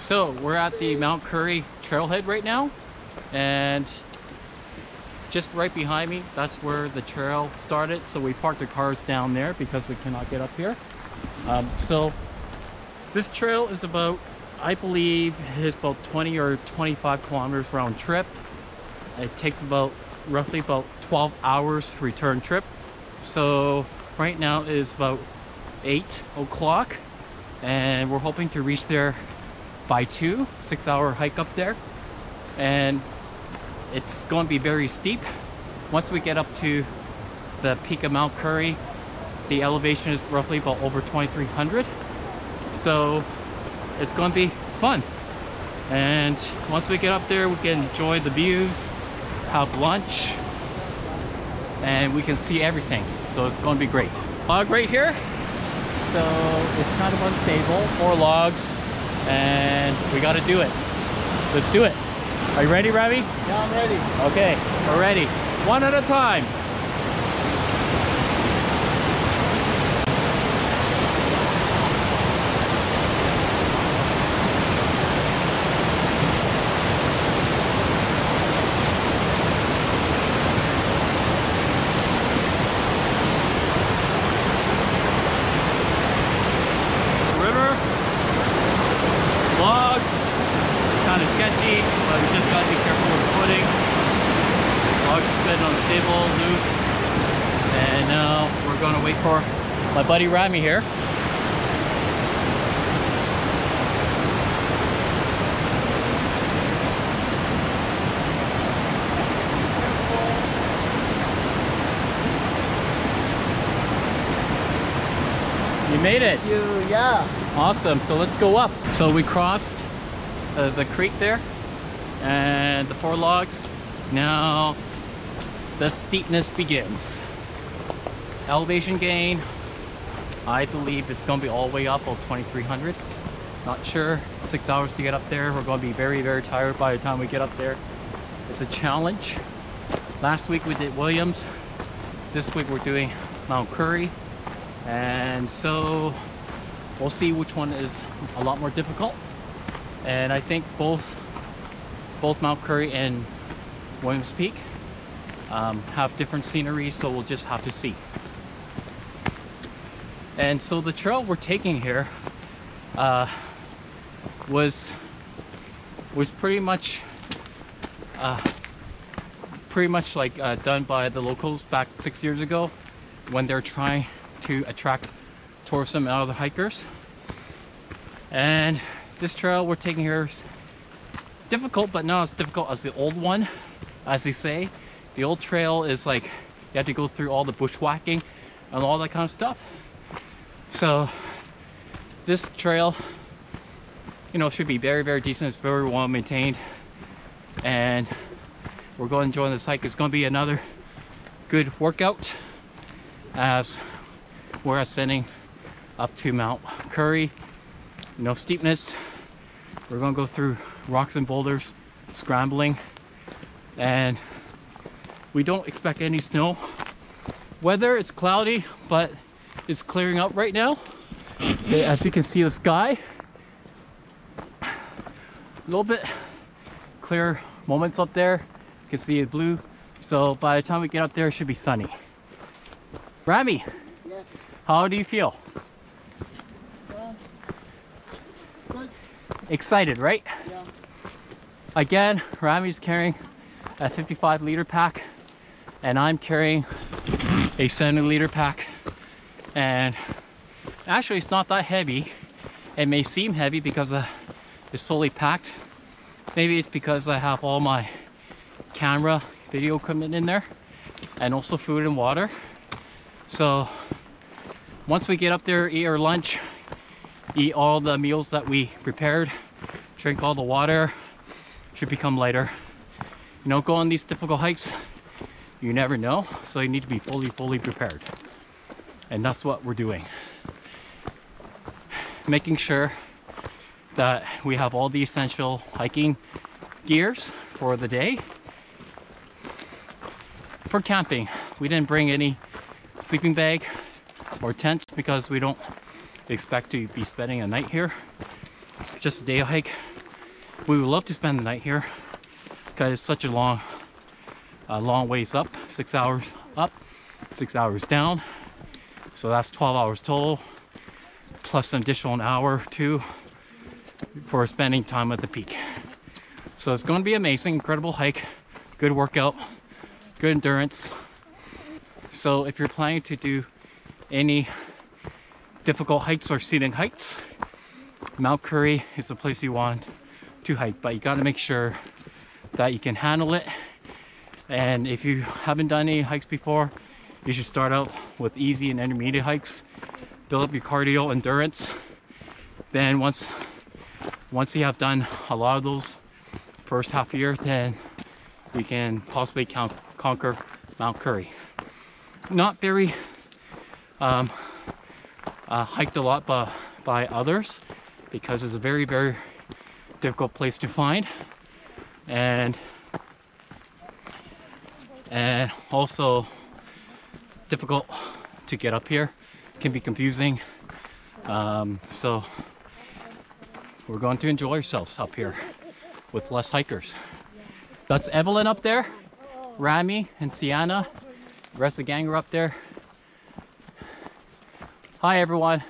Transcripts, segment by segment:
So we're at the Mount Currie trailhead right now, and just right behind me, that's where the trail started. So we parked the cars down there because we cannot get up here. So this trail is about, I believe, it's about 20 or 25 kilometers round trip. It takes roughly about 12 hours return trip. So right now is about 8 o'clock, and we're hoping to reach there by 2, 6-hour hike up there. And it's going to be very steep. Once we get up to the peak of Mount Currie, the elevation is roughly about over 2,300. So it's going to be fun. And once we get up there, we can enjoy the views, have lunch, and we can see everything. So it's going to be great. Log right here. So it's kind of unstable, 4 logs, and we got to do it. Let's do it. Are you ready, Ravi? Yeah, I'm ready. Okay, we're ready. One at a time. River, logs, kind of sketchy, but we just gotta be careful with the footing. Logs been unstable, loose, and now we're gonna wait for my buddy Rami here. You made it. Thank you, yeah. Awesome. So let's go up. So we crossed the creek there and the 4 logs. Now the steepness begins. Elevation gain, I believe it's going to be all the way up, about 2,300. Not sure. 6 hours to get up there. We're going to be very, very tired by the time we get up there. It's a challenge. Last week we did Williams. This week we're doing Mount Currie. And so we'll see which one is a lot more difficult. And I think both Mount Currie and Williams Peak have different scenery, so we'll just have to see. And so the trail we're taking here was pretty much like done by the locals back 6 years ago when they're trying to attract tourism and other hikers. And this trail we're taking here is difficult, but not as difficult as the old one. As they say, the old trail is like you have to go through all the bushwhacking and all that kind of stuff. So this trail, you know, should be very, very decent. It's very well maintained, and we're going to enjoy this hike. It's going to be another good workout as we're ascending up to Mount Currie. No steepness. We're going to go through rocks and boulders, scrambling, and we don't expect any snow. Weather, it's cloudy, but it's clearing up right now. As you can see, the sky, a little bit clear moments up there. You can see it blue. So by the time we get up there, it should be sunny. Rami, Yes. how do you feel? Good. Excited, right? Yeah. Again, Rami's carrying a 55-liter pack, and I'm carrying a 70-liter pack. And actually, it's not that heavy. It may seem heavy because it's fully packed. Maybe it's because I have all my camera, video equipment in there, and also food and water. So once we get up there, eat our lunch, eat all the meals that we prepared, drink all the water, should become lighter. You know, go on these difficult hikes, you never know, so you need to be fully prepared. And that's what we're doing. Making sure that we have all the essential hiking gears for the day. For camping, we didn't bring any sleeping bag or tents because we don't expect to be spending a night here. It's just a day hike. We would love to spend the night here because it's such a long ways up. 6 hours up, 6 hours down. So that's 12 hours total, plus an additional hour or two for spending time at the peak. So it's going to be amazing, incredible hike, good workout, good endurance. So if you're planning to do any difficult hikes or scenic hikes, Mount Currie is the place you want to hike, but you got to make sure that you can handle it. And if you haven't done any hikes before, you should start out with easy and intermediate hikes, build up your cardio endurance. Then once you have done a lot of those first half year, then you can possibly conquer Mount Currie. Not very hiked a lot by others, because it's a very, very difficult place to find, and also difficult to get up here. Can be confusing. So we're going to enjoy ourselves up here with less hikers. That's Evelyn up there, Rami and Sienna. The rest of the gang are up there. Hi everyone.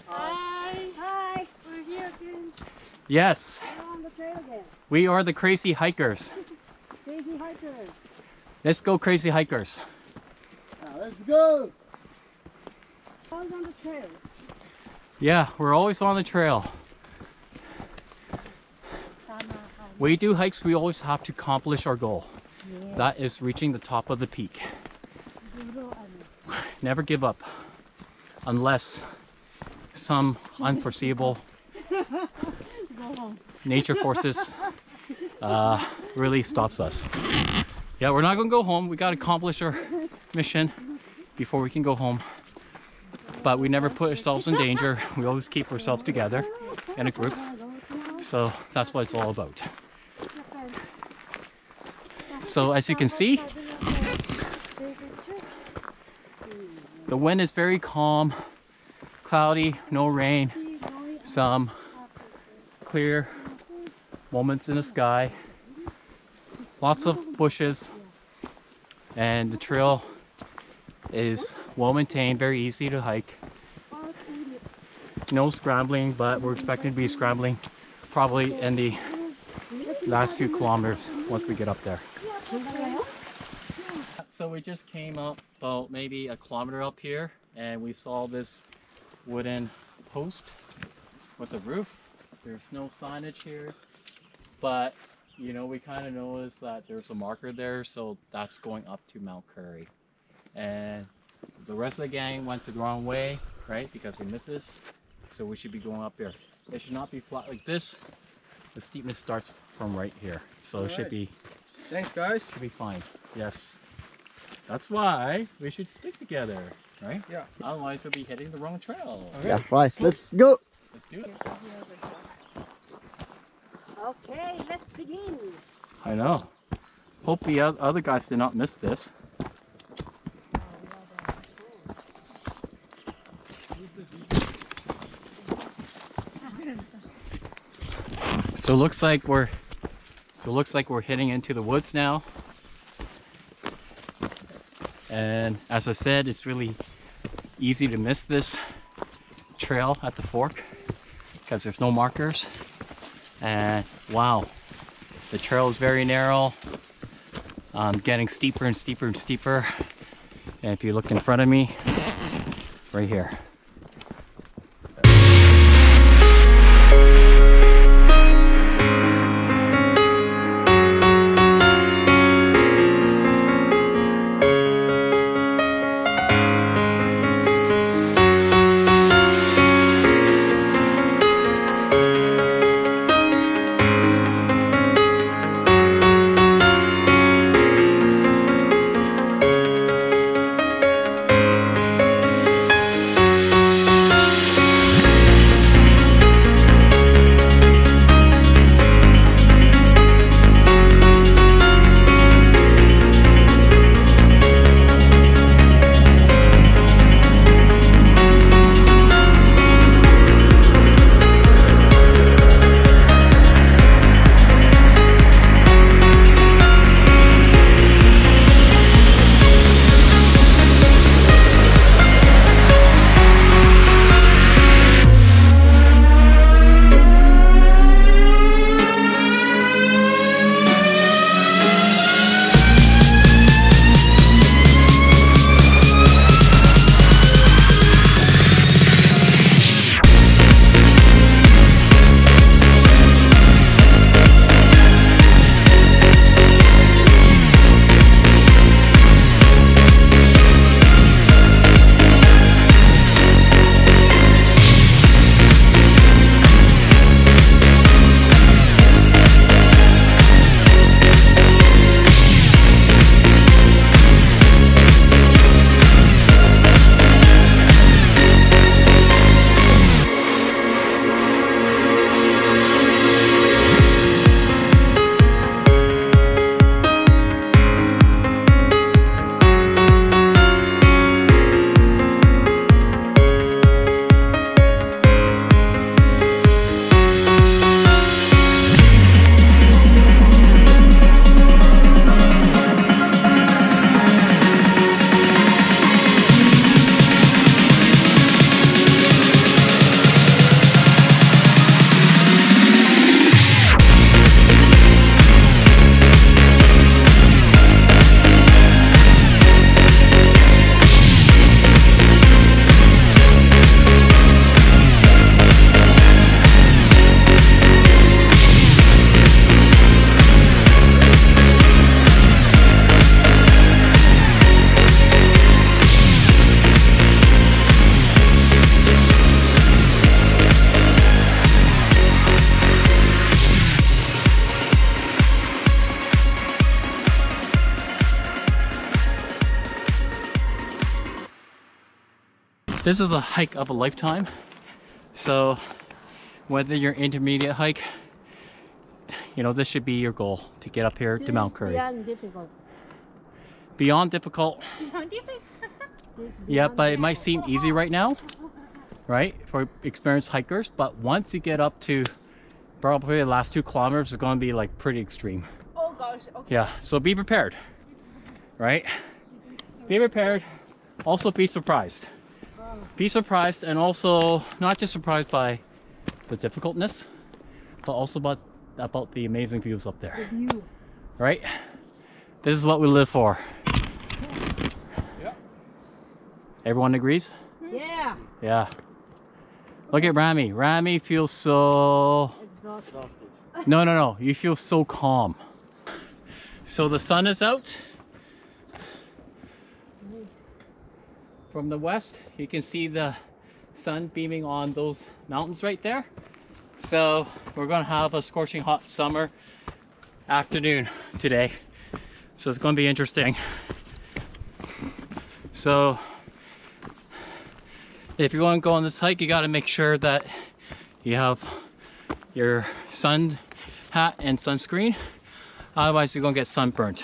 Hi. Hi. We're here again. Yes. We're on the trail again. We are the crazy hikers. Crazy hikers. Let's go, crazy hikers. Now let's go. Always on the trail. Yeah, we're always on the trail. We do hikes, we always have to accomplish our goal. Yeah. That is reaching the top of the peak. Never give up unless some unforeseeable nature forces really stops us. Yeah, we're not gonna go home. We gotta accomplish our mission before we can go home. But we never put ourselves in danger. We always keep ourselves together in a group. So that's what it's all about. So as you can see, the wind is very calm, cloudy, no rain, some clear moments in the sky, lots of bushes, and the trail is well maintained, very easy to hike. No scrambling, but we're expecting to be scrambling probably in the last few kilometers once we get up there. So we just came up about maybe a kilometer up here, and we saw this wooden post with a roof. There's no signage here, but you know, we kind of noticed that there's a marker there, so that's going up to Mount Currie. And the rest of the gang went the wrong way, right, because they missed this, so we should be going up here. It should not be flat like this. The steepness starts from right here, so it should be. Thanks, guys. Should be fine. Yes. That's why we should stick together, right? Yeah. Otherwise, we'll be hitting the wrong trail. Okay. Yeah, right. Let's go. Let's do it. Okay, let's begin. I know. Hope the other guys did not miss this. So it looks like we're heading into the woods now. And as I said, it's really easy to miss this trail at the fork because there's no markers. And wow, the trail is very narrow, getting steeper and steeper and steeper. And if you look in front of me, right here. This is a hike of a lifetime. So whether you're intermediate hike, you know, this should be your goal to get up here to Mount Currie. Beyond difficult. Beyond difficult. Yeah, but it might seem easy right now, right, for experienced hikers. But once you get up to probably the last 2 kilometers, it's going to be like pretty extreme. Oh gosh. Okay. Yeah, so be prepared, right? Be prepared. Also be surprised. Be surprised, and also not just surprised by the difficultness, but also about the amazing views up there. The view. Right? This is what we live for. Yeah. Everyone agrees? Yeah. Yeah. Look at Rami. Rami feels so... Exhausted. No. You feel so calm. So the sun is out. From the west, you can see the sun beaming on those mountains right there. So we're going to have a scorching hot summer afternoon today. So it's going to be interesting. So if you're going to go on this hike, you got to make sure that you have your sun hat and sunscreen. Otherwise you're going to get sunburnt.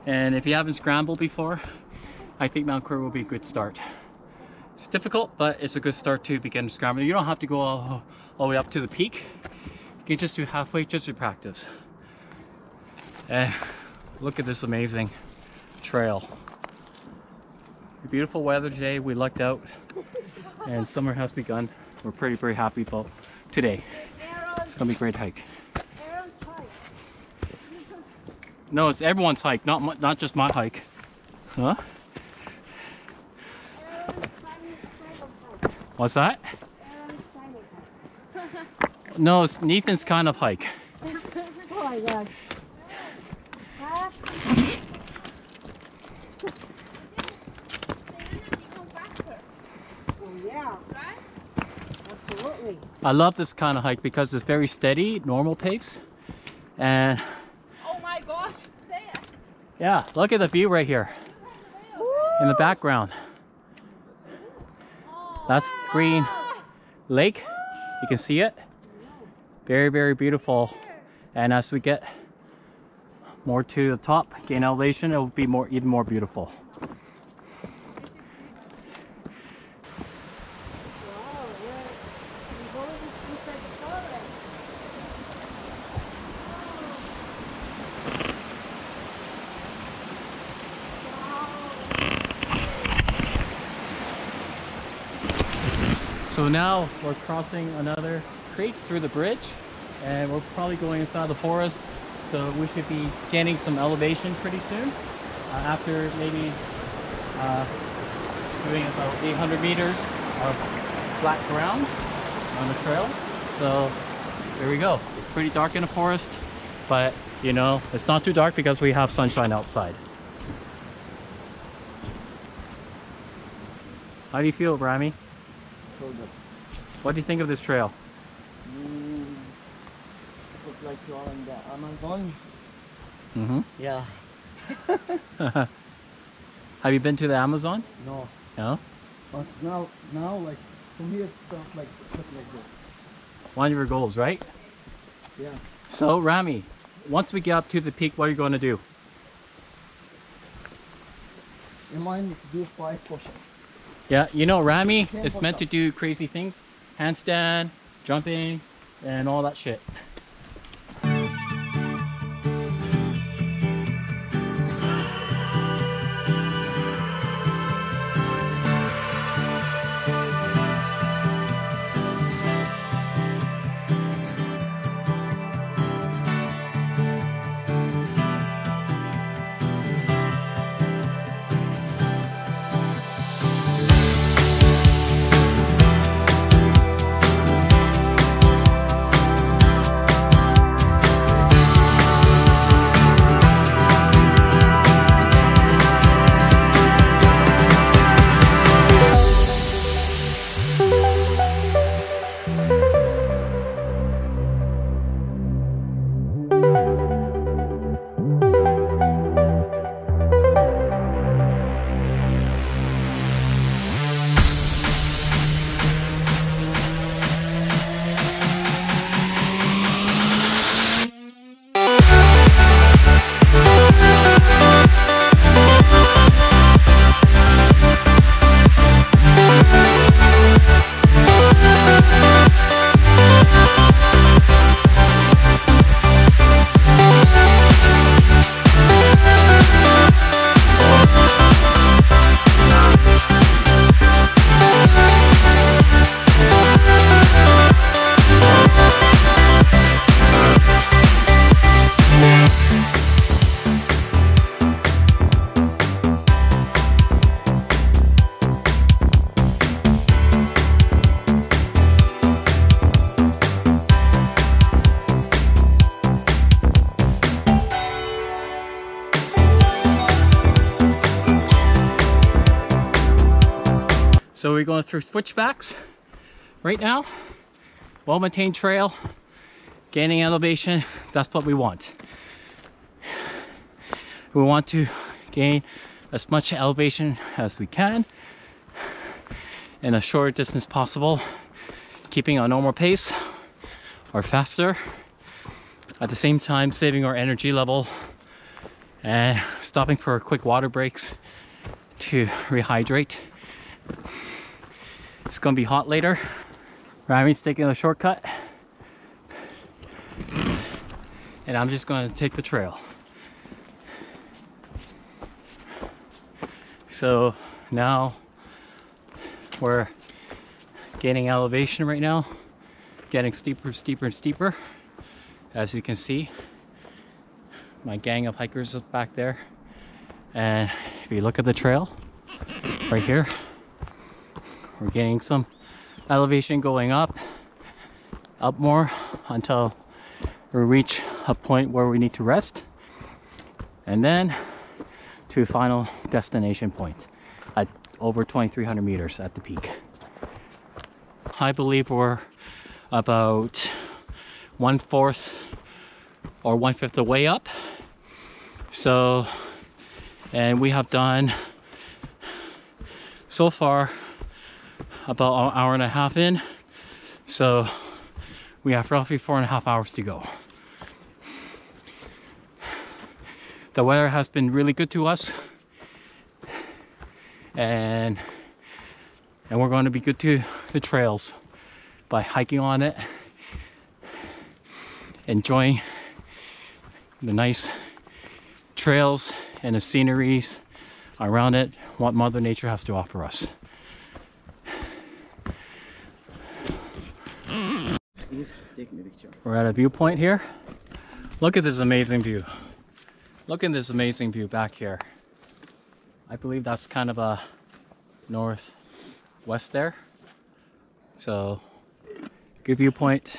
And if you haven't scrambled before, I think Mount Currie will be a good start. It's difficult, but it's a good start to begin scrambling. You don't have to go all the way up to the peak. You can just do halfway just to practice. And look at this amazing trail. Beautiful weather today. We lucked out and summer has begun. We're pretty happy about today. It's gonna be a great hike. No, it's everyone's hike, not just my hike. Huh? What's that? No, it's Nathan's kind of hike. Oh my god. Oh yeah. Absolutely. I love this kind of hike because it's very steady, normal pace. And Oh my gosh. yeah, look at the view right here in the background. That's Green Lake. You can see it. Very beautiful. And as we get more to the top, gain elevation, it will be even more beautiful. So now we're crossing another creek through the bridge, and we're probably going inside the forest, so we should be gaining some elevation pretty soon after maybe doing about 800 meters of flat ground on the trail. So there we go. It's pretty dark in the forest, but you know, it's not too dark because we have sunshine outside. How do you feel, Rami? So good. What do you think of this trail? Looks like you're on the Amazon. Mm-hmm. Yeah. Have you been to the Amazon? No. No? But now like from here stuff like this. One of your goals, right? Yeah. So Rami, once we get up to the peak, what are you going to do? In mind to do 5 push-ups. Yeah, you know, Rami Ten is meant to push-ups. do crazy things. Handstand, jumping, and all that shit. So we're going through switchbacks right now. Well-maintained trail, gaining elevation, that's what we want. We want to gain as much elevation as we can in a short distance possible, keeping our normal pace or faster, at the same time saving our energy level and stopping for quick water breaks to rehydrate. It's gonna be hot later. Rami's taking a shortcut and I'm just going to take the trail. So now we're gaining elevation right now, getting steeper, steeper, and steeper. As you can see, my gang of hikers is back there. And if you look at the trail right here, we're getting some elevation going up more until we reach a point where we need to rest, and then to a final destination point at over 2,300 meters at the peak. I believe we're about 1/4 or 1/5 the way up. So, and we have done so far about an hour and a half in, so we have roughly 4.5 hours to go. The weather has been really good to us, and we're going to be good to the trails by hiking on it, enjoying the nice trails and the sceneries around it, what Mother Nature has to offer us. We're at a viewpoint here. Look at this amazing view. Look at this amazing view back here. I believe that's kind of a northwest there. So, good viewpoint.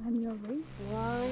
I'm your way. Wow.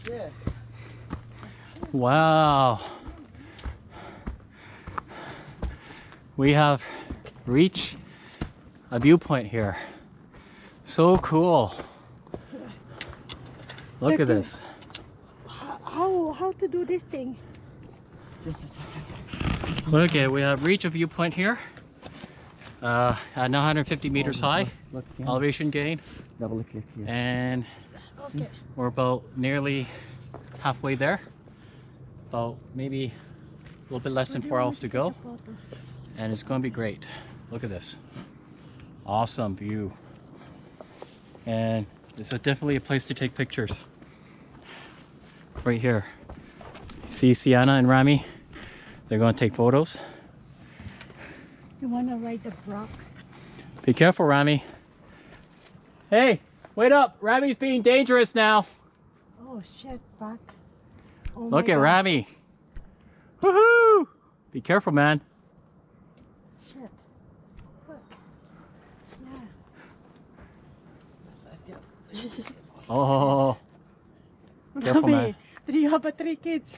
Yes. Wow. We have reached a viewpoint here. So cool. Look at this. How to do this thing? Just a second. Okay, we have reached a viewpoint here. At 950 meters high. Look here. Elevation gain. Double click here. And Okay. we're about nearly halfway there. About maybe a little bit less than 4 hours to go. And it's going to be great. Look at this. Awesome view. And this is definitely a place to take pictures. Right here. See Sienna and Rami? They're going to take photos. You want to ride the rock? Be careful, Rami. Hey, wait up. Rami's being dangerous now. Oh shit, back. Oh Look my at God. Rami. Woohoo! Be careful, man. Shit. Look. Yeah. Oh. Careful, Rami, man. do you have 3 kids?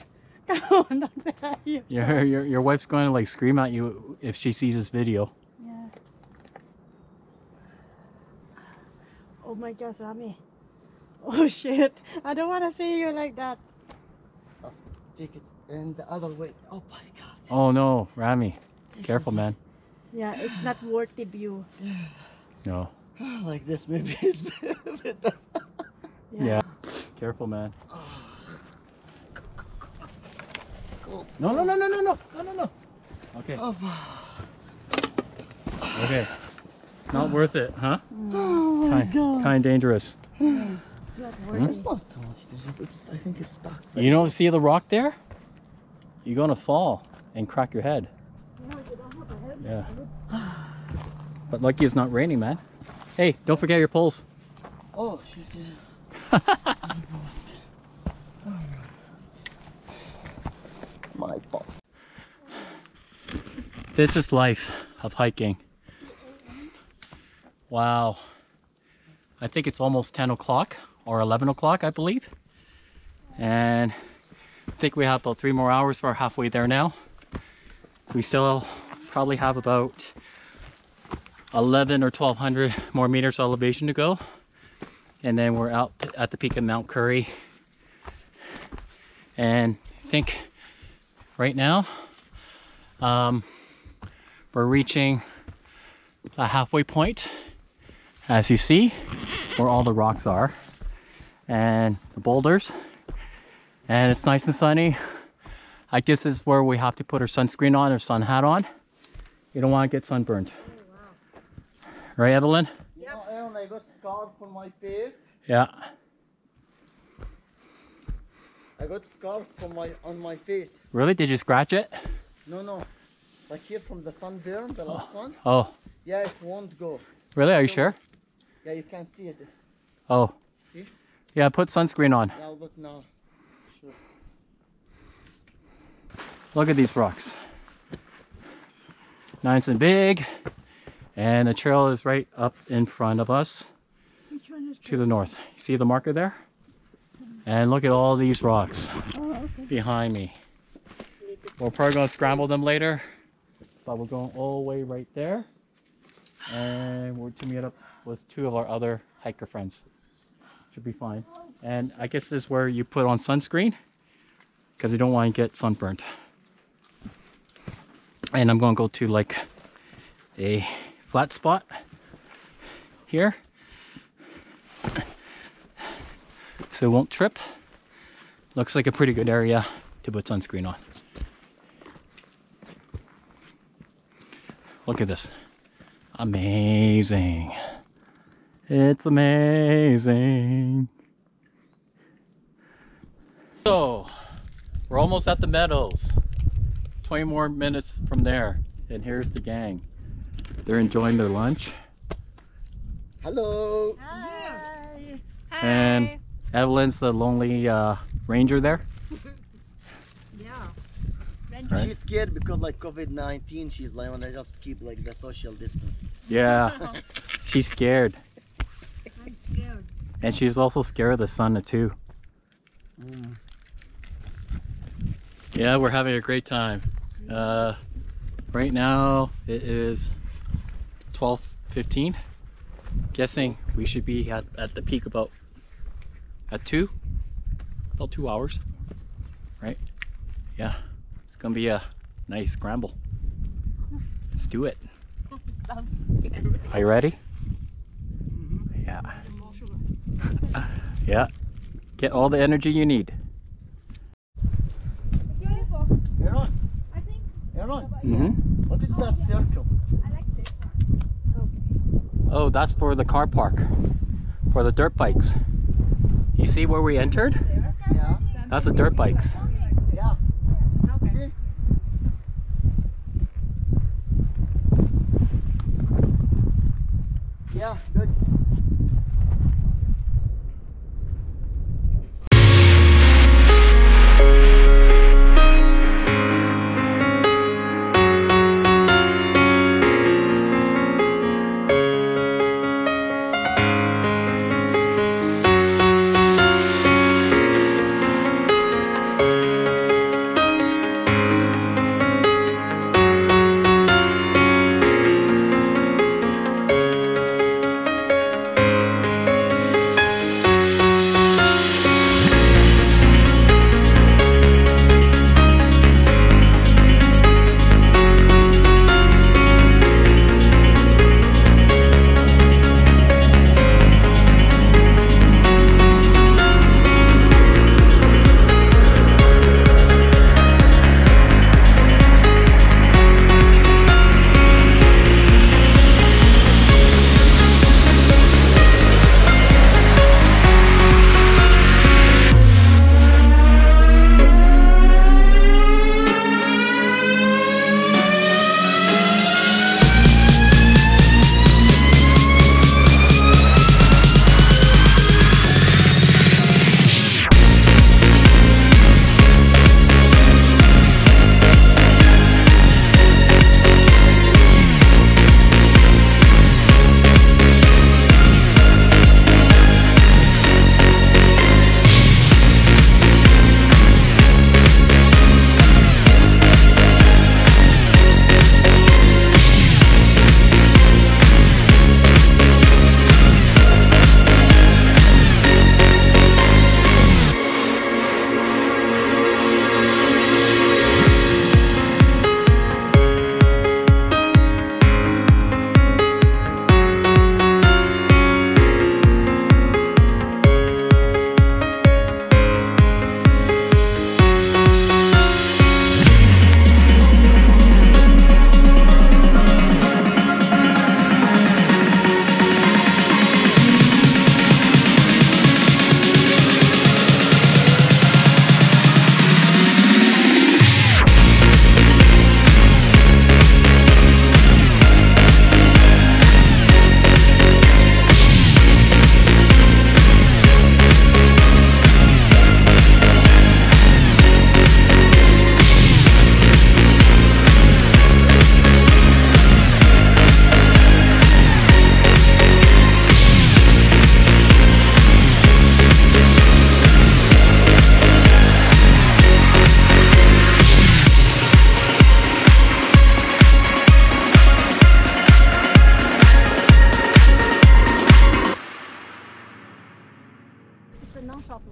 Come on, don't cry. Your wife's going to like scream at you if she sees this video. Yeah. Oh my gosh, Rami. Oh shit. I don't want to see you like that. Take it in the other way. Oh my God. Oh no, Rami. Careful, man. Yeah, it's not worth the view. No. Like this maybe it's better. Yeah. Careful, man. Go. No, no, no, no, no, no, no, no, no. Okay. Oh. Okay. Not worth it, huh? Oh my God. Kind dangerous. It's not worth It's it. not too much dangerous. It's, I think it's stuck. You don't see the rock there? You're gonna fall and crack your head. No, you don't have a helmet. Yeah. But lucky it's not raining, man. Hey, don't forget your poles. Oh shit, yeah. My boss. This is life of hiking. Wow. I think it's almost 10 o'clock or 11 o'clock, I believe. And I think we have about 3 more hours. We're halfway there now. We still probably have about 11 or 1200 more meters elevation to go. And then we're out at the peak of Mount Currie. And I think right now, we're reaching a halfway point, as you see, where all the rocks are and the boulders. And it's nice and sunny. I guess this is where we have to put our sunscreen on or sun hat on. You don't want to get sunburned. Right, Evelyn? You know, Aaron, I got scar for my face. Yeah. I got scar for on my face. Really? Did you scratch it? No. Like here from the sunburn, the last one. Oh, Yeah, it won't go. really? Are you sure? Yeah, you can see it. Oh. See? Yeah, put sunscreen on. Yeah, but now. Sure. Look at these rocks. Nice and big. And the trail is right up in front of us Which one is to the north. You see the marker there? And look at all these rocks Oh, okay. behind me. We're probably going to scramble them later, but we're going all the way right there. And we're to meet up with 2 of our other hiker friends. Should be fine. And I guess this is where you put on sunscreen because you don't want to get sunburnt. And I'm going to go to like a flat spot here so it won't trip. Looks like a pretty good area to put sunscreen on. Look at this. Amazing. It's amazing. So, we're almost at the meadows. 20 more minutes from there. And here's the gang. They're enjoying their lunch. Hello. Hi. And Evelyn's the lonely ranger there. Yeah. Right. She's scared because like COVID-19, she's like, when I just keep like the social distance. Yeah. She's scared. I'm scared. And she's also scared of the sun too. Yeah, we're having a great time. Right now it is 12:15. Guessing we should be at the peak about at 2, about 2 hours, right? Yeah, it's gonna be a nice scramble. Let's do it. Are you ready? Yeah. Yeah. Get all the energy you need. You're on. I think. You're on. Mm-hmm. What is that circle? I like this one. Oh, that's for the car park, for the dirt bikes. You see where we entered? Yeah. That's the dirt bikes. Yeah. Okay. Yeah, good.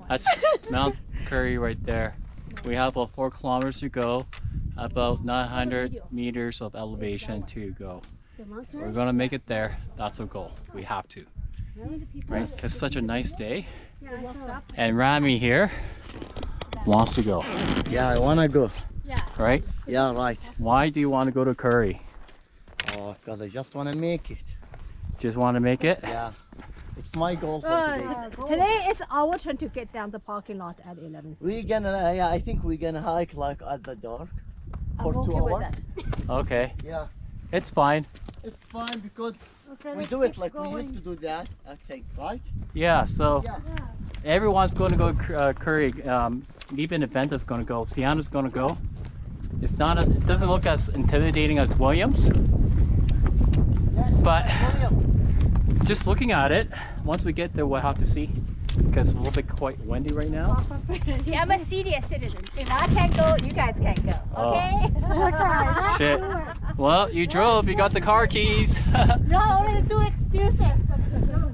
That's Mount Currie right there. We have about 4 kilometers to go, about 900 meters of elevation to go. We're gonna make it there. That's our goal. We have to, right? It's such a nice day. And Rami here wants to go. Yeah, I wanna go. Right? Yeah, right. Why do you want to go to Currie? Oh, because I just wanna make it. Just want to make it? Yeah. It's my goal for today. Today it's our turn to get down the parking lot at 11. We're gonna, yeah, I think we're gonna hike like at the dark for I'm 2 okay with hours. that. Okay. Yeah, It's fine. it's fine because Okay, we let's do it keep like we going. used to do that. I think, right? Yeah, so Yeah. everyone's going to go Currie. Even Aventa's going to go. Sienna's going to go. It's not. It doesn't look as intimidating as Williams, Yes, but William. just looking at it, once we get there, we'll have to see. because it's a little bit quite windy right now. See, I'm a senior citizen. If I can't go, you guys can't go. Okay? Shit. Well, you drove. You got the car keys. No, only do excuses.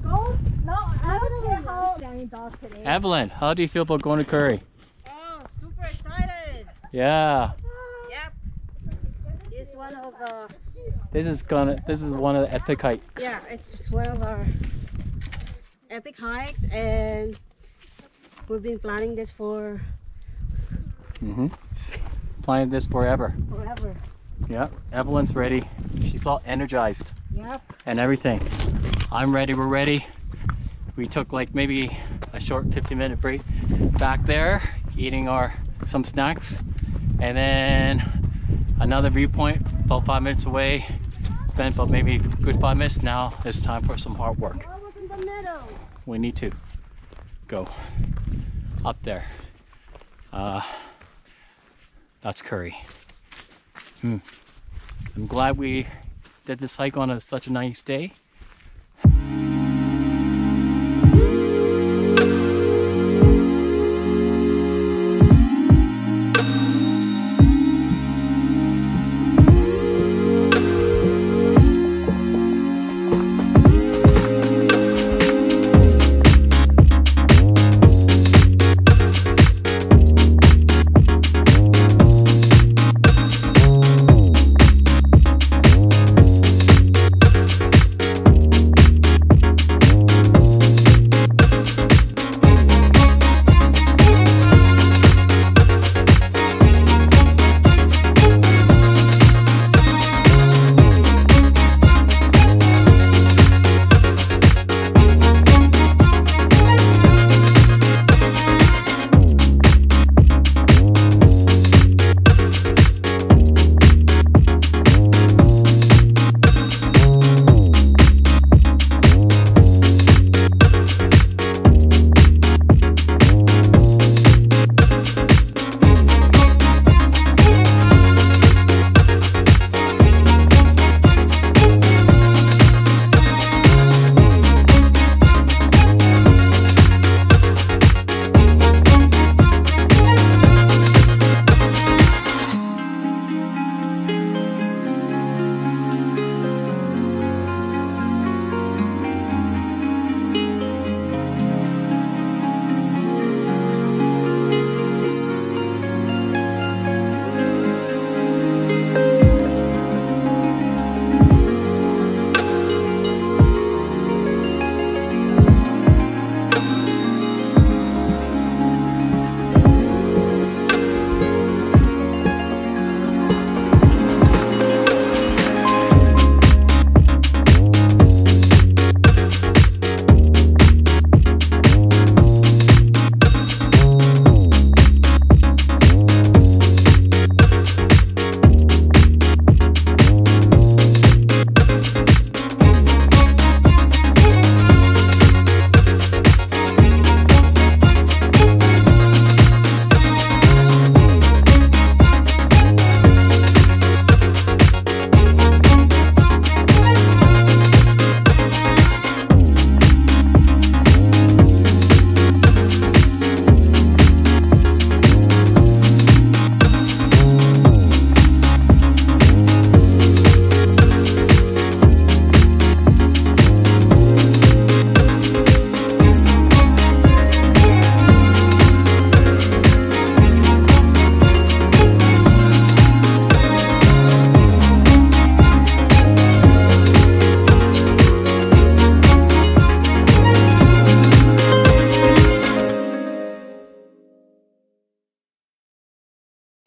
Go? No, I don't care how Danny does today. Evelyn, how do you feel about going to Currie? Oh, super excited. Yeah. Yep. It's one of This is one of the epic hikes. yeah, it's one of our epic hikes, and we've been planning this for Planning this forever. forever. Yeah. Evelyn's ready. She's all energized Yep. and everything. I'm ready. We're ready. We took like maybe a short 15-minute break back there, eating some snacks, and then another viewpoint about 5 minutes away. Spent about maybe a good 5 minutes. Now it's time for some hard work. I was in the middle. We need to go up there. That's Currie. I'm glad we did this hike on such a nice day.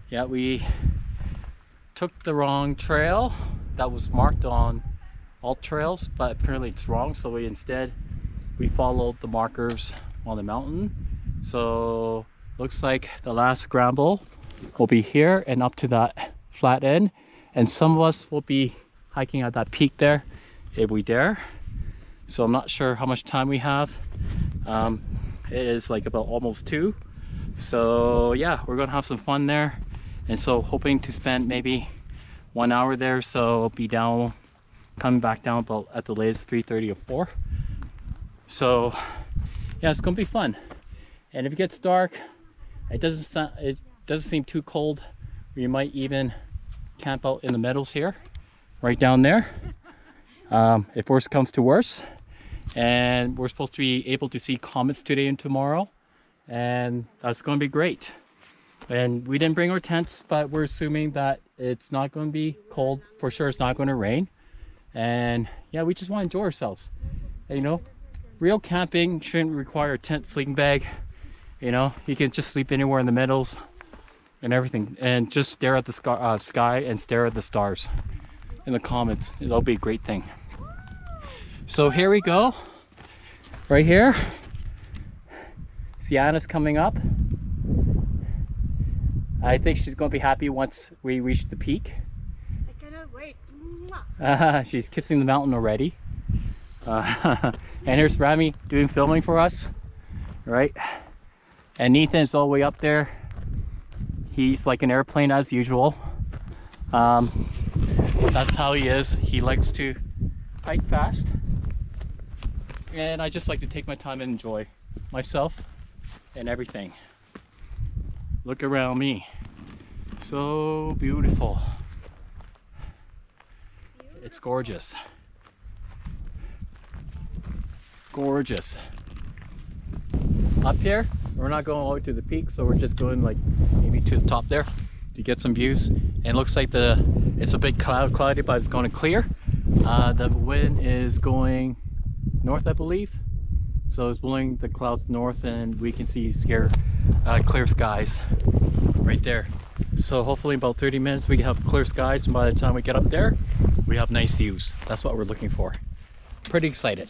Yeah, we took the wrong trail that was marked on all trails, but apparently it's wrong, so we followed the markers on the mountain. So looks like the last scramble will be here and up to that flat end, and some of us will be hiking at that peak there if we dare. So I'm not sure how much time we have. It is like about almost 2, so yeah, we're gonna have some fun there. And so hoping to spend maybe 1 hour there, so be down, coming back down about at the latest 3:30 or 4. So yeah, it's gonna be fun. And if it gets dark, it doesn't seem too cold. We might even camp out in the meadows here, right down there, if worse comes to worse. And we're supposed to be able to see comets today and tomorrow, and that's going to be great. And we didn't bring our tents, but we're assuming that it's not going to be cold. For sure it's not going to rain. And yeah, we just want to enjoy ourselves. And, you know, real camping shouldn't require a tent, sleeping bag. You know, you can just sleep anywhere in the meadows and everything, and just stare at the sky and stare at the stars in the comets. It'll be a great thing. So here we go, right here. Sienna's coming up. I think she's going to be happy once we reach the peak. I cannot wait. She's kissing the mountain already. And here's Rami doing filming for us, right? And Ethan's all the way up there. He's like an airplane as usual. That's how he is. He likes to hike fast. And I just like to take my time and enjoy myself and everything. Look around me. So beautiful. It's gorgeous. Gorgeous. Up here, we're not going all the way to the peak, so we're just going like maybe to the top there to get some views. And it looks like it's a bit cloudy, but it's going to clear. The wind is going north, I believe, so it's blowing the clouds north, and we can see clear skies right there. So hopefully in about 30 minutes we can have clear skies, and by the time we get up there we have nice views. That's what we're looking for. Pretty excited.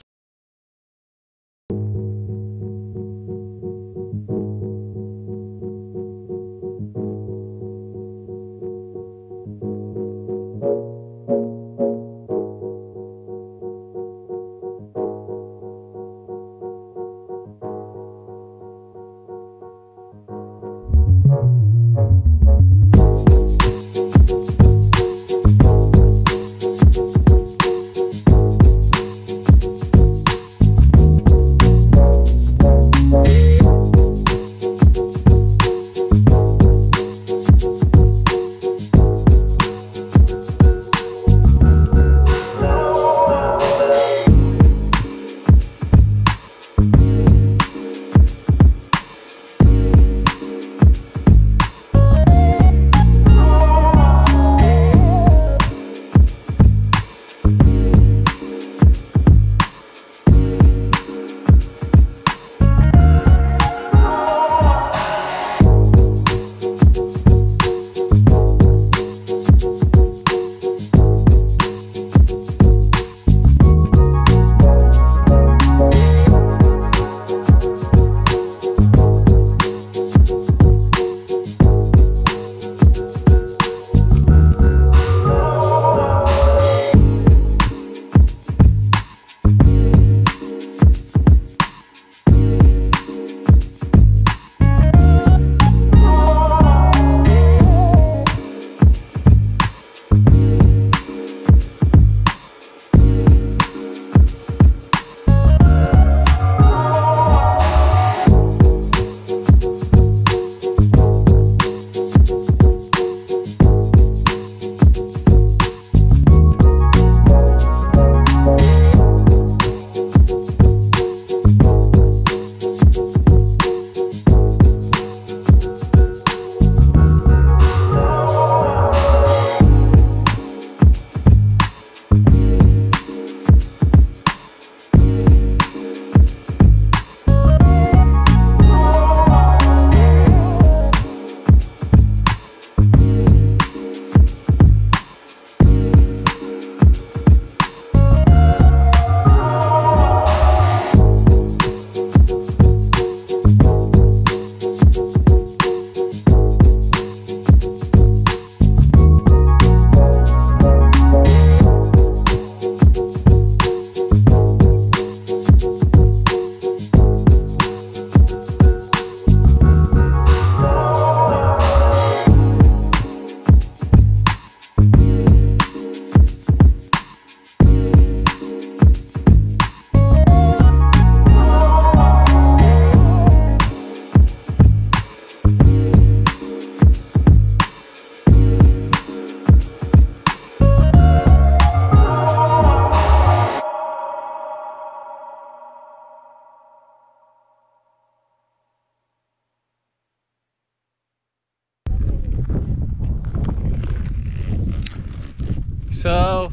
So,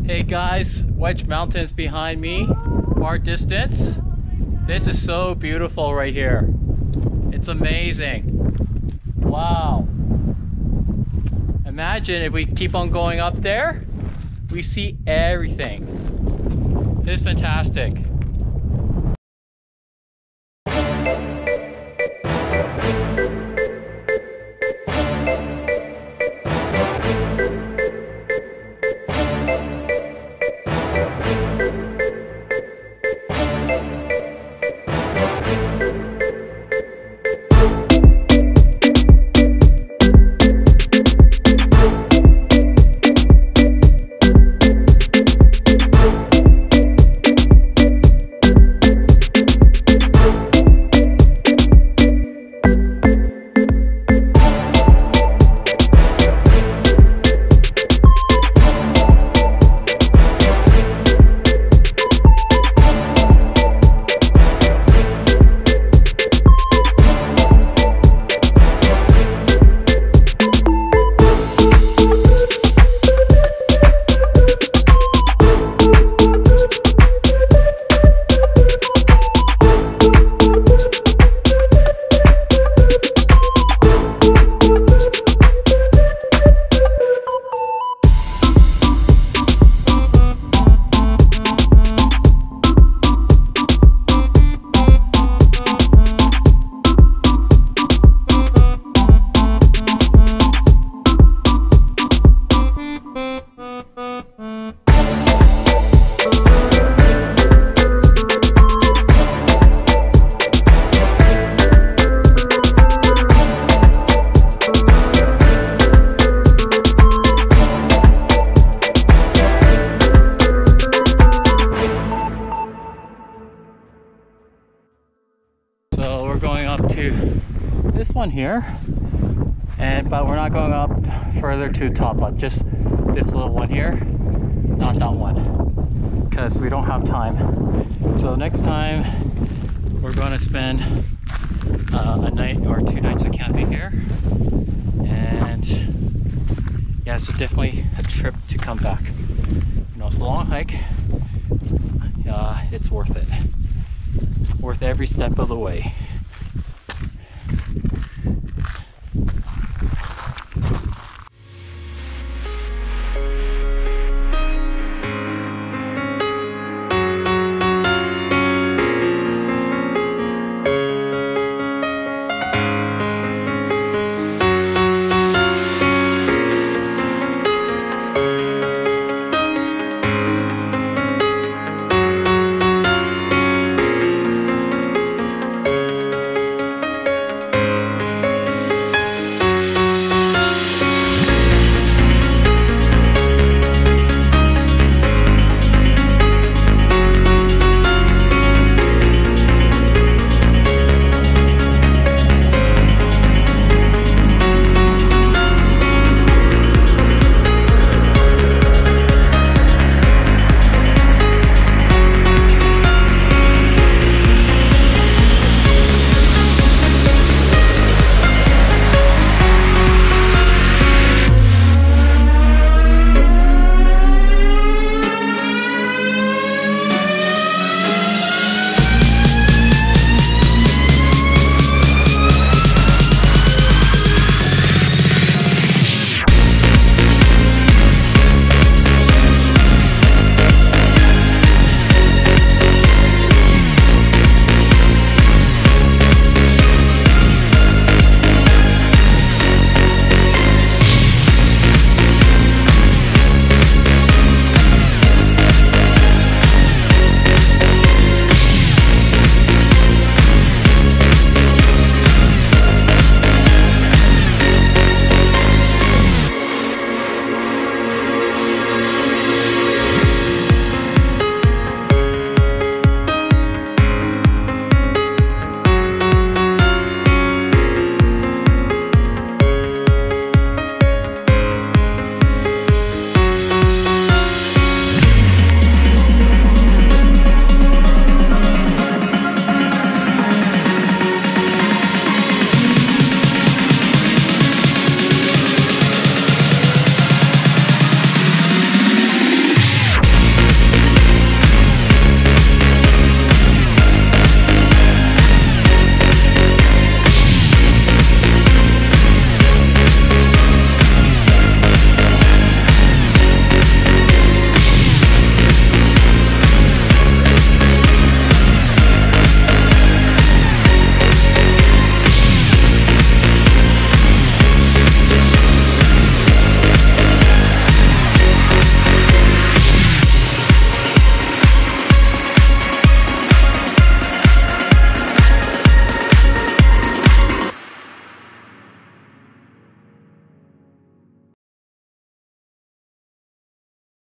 hey guys, Wedge Mountains behind me, far distance. This is so beautiful right here. It's amazing. Wow. Imagine if we keep on going up there, we see everything. It's fantastic. So we're going up to this one here, but we're not going up further to top, but just this little one here, not that one, because we don't have time. So next time we're going to spend a night or 2 nights of camping here, and yeah, it's definitely a trip to come back. You know, it's a long hike. It's worth it. Worth every step of the way.